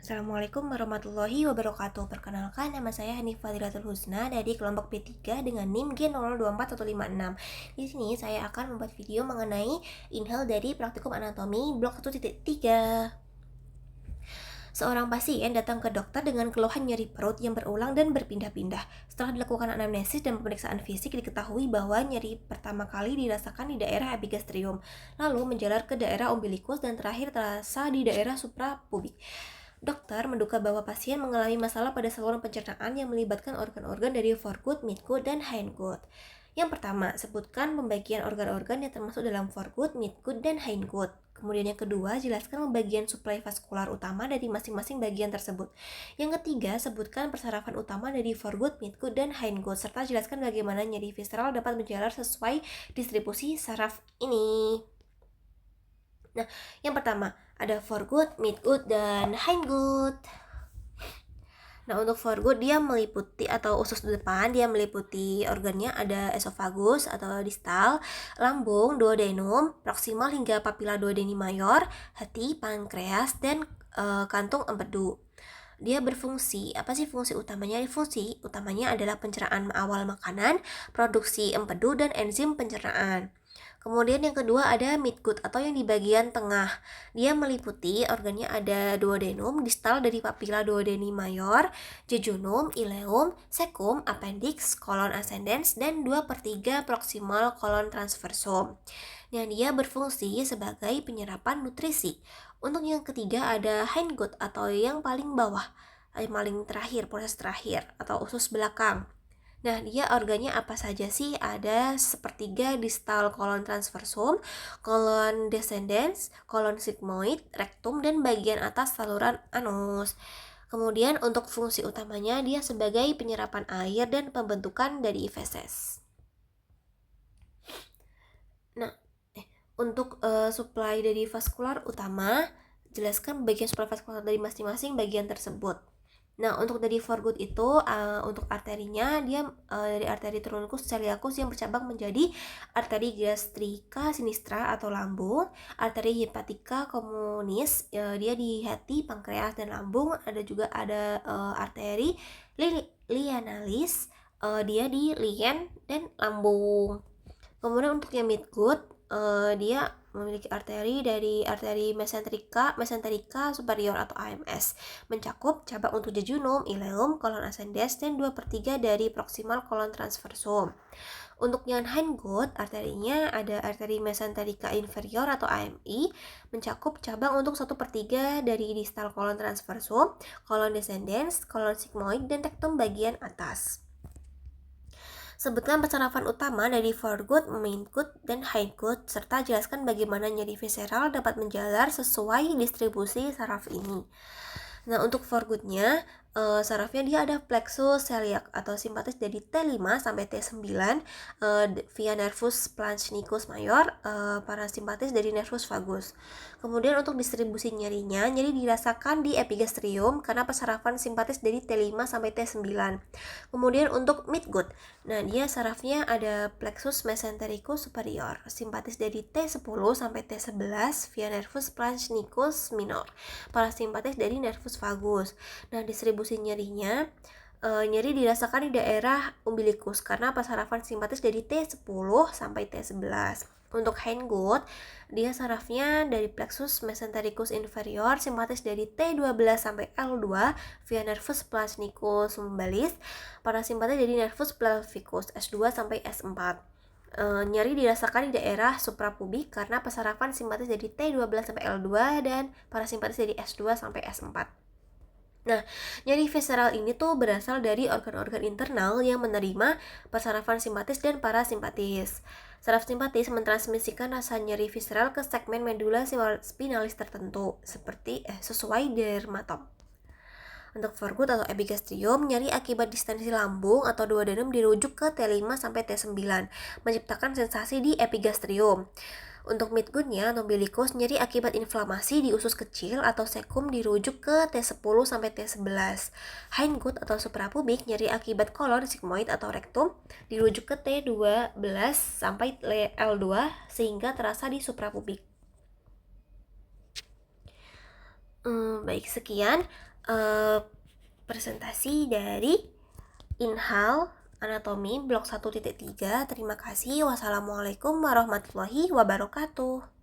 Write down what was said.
Assalamualaikum warahmatullahi wabarakatuh. Perkenalkan, nama saya Hanif Fadilatul Husna dari kelompok B3 dengan NIM G024156. Di sini saya akan membuat video mengenai inhale dari praktikum anatomi blok 1.3. Seorang pasien datang ke dokter dengan keluhan nyeri perut yang berulang dan berpindah-pindah. Setelah dilakukan anamnesis dan pemeriksaan fisik, diketahui bahwa nyeri pertama kali dirasakan di daerah epigastrium, lalu menjalar ke daerah umbilikus dan terakhir terasa di daerah suprapubik. Dokter menduga bahwa pasien mengalami masalah pada saluran pencernaan yang melibatkan organ-organ dari foregut, midgut, dan hindgut. Yang pertama, sebutkan pembagian organ-organ yang termasuk dalam foregut, midgut, dan hindgut. Kemudian yang kedua, jelaskan pembagian suplai vaskular utama dari masing-masing bagian tersebut. Yang ketiga, sebutkan persarafan utama dari foregut, midgut, dan hindgut, serta jelaskan bagaimana nyeri visceral dapat menjalar sesuai distribusi saraf ini. Nah, yang pertama, ada foregut, midgut, dan hindgut. Nah, untuk foregut dia meliputi atau usus depan dia meliputi organnya ada esofagus atau distal, lambung, duodenum, proksimal hingga papila duodeni mayor, hati, pankreas, dan kantung empedu. Dia berfungsi, apa sih fungsi utamanya? Fungsi utamanya adalah pencernaan awal makanan, produksi empedu, dan enzim pencernaan. Kemudian yang kedua ada midgut atau yang di bagian tengah. Dia meliputi organnya ada duodenum, distal dari papila duodeni mayor, jejunum, ileum, cecum, appendix, colon ascendens, dan 2/3 proximal colon transversum. Yang dia berfungsi sebagai penyerapan nutrisi. Untuk yang ketiga ada hindgut atau yang paling bawah, yang paling terakhir, proses terakhir atau usus belakang. Nah, dia organnya apa saja sih? Ada sepertiga distal kolon transversum, kolon descendens, kolon sigmoid, rektum, dan bagian atas saluran anus. Kemudian untuk fungsi utamanya dia sebagai penyerapan air dan pembentukan dari feses. Nah, untuk suplai dari vaskular utama, jelaskan bagian suplai vaskular dari masing-masing bagian tersebut. Nah, untuk dari foregut itu untuk arterinya dia dari arteri truncus celiacus yang bercabang menjadi arteri gastrica sinistra atau lambung, arteri hepatica communis dia di hati, pankreas, dan lambung. Ada juga ada arteri lianalis dia di lien dan lambung. Kemudian untuk yang midgut dia memiliki arteri dari arteri mesenterica superior atau AMS, mencakup cabang untuk jejunum, ileum, kolon ascendens, dan 2/3 dari proximal kolon transversum. Untuk yang hindgut, arterinya ada arteri mesenterica inferior atau AMI, mencakup cabang untuk 1/3 dari distal kolon transversum, kolon descendens, kolon sigmoid, dan rektum bagian atas. Sebutkan persarafan utama dari foregut, midgut, dan hindgut, serta jelaskan bagaimana nyeri visceral dapat menjalar sesuai distribusi saraf ini. Nah, untuk forgutnya, sarafnya dia ada plexus celiac atau simpatis dari T5 sampai T9 via nervus planchnicus mayor, parasimpatis dari nervus vagus. Kemudian untuk distribusi nyerinya, nyeri dirasakan di epigastrium karena persarafan simpatis dari T5 sampai T9. Kemudian untuk midgut, nah dia sarafnya ada plexus mesentericus superior, simpatis dari T10 sampai T11 via nervus planchnicus minor, parasimpatis dari nervus vagus. Nah, distribusi nyerinya nyeri dirasakan di daerah umbilikus karena persarafan simpatis dari T10 sampai T11. Untuk hindgut, dia sarafnya dari plexus mesentericus inferior, simpatis dari T12 sampai L2 via nervus planchnicus lumbalis, parasimpatis dari nervus pelvicus S2 sampai S4. Nyeri dirasakan di daerah suprapubik karena persarafan simpatis dari T12 sampai L2 dan parasimpatis dari S2 sampai S4. Nah, nyeri visceral ini tuh berasal dari organ-organ internal yang menerima persarafan simpatis dan parasimpatis. Saraf simpatis mentransmisikan rasa nyeri visceral ke segmen medula spinalis tertentu, sesuai dermatom. Untuk foregut atau epigastrium, nyeri akibat distensi lambung atau duodenum dirujuk ke T5 sampai T9, menciptakan sensasi di epigastrium. Untuk midgutnya atau umbilikus, nyeri akibat inflamasi di usus kecil atau cecum dirujuk ke T10 sampai T11. Hindgut atau suprapubik, nyeri akibat kolon, sigmoid atau rektum dirujuk ke T12 sampai L2 sehingga terasa di suprapubik. Baik, sekian presentasi dari Inhal Anatomi Blok 1.3. Terima kasih. Wassalamualaikum warahmatullahi wabarakatuh.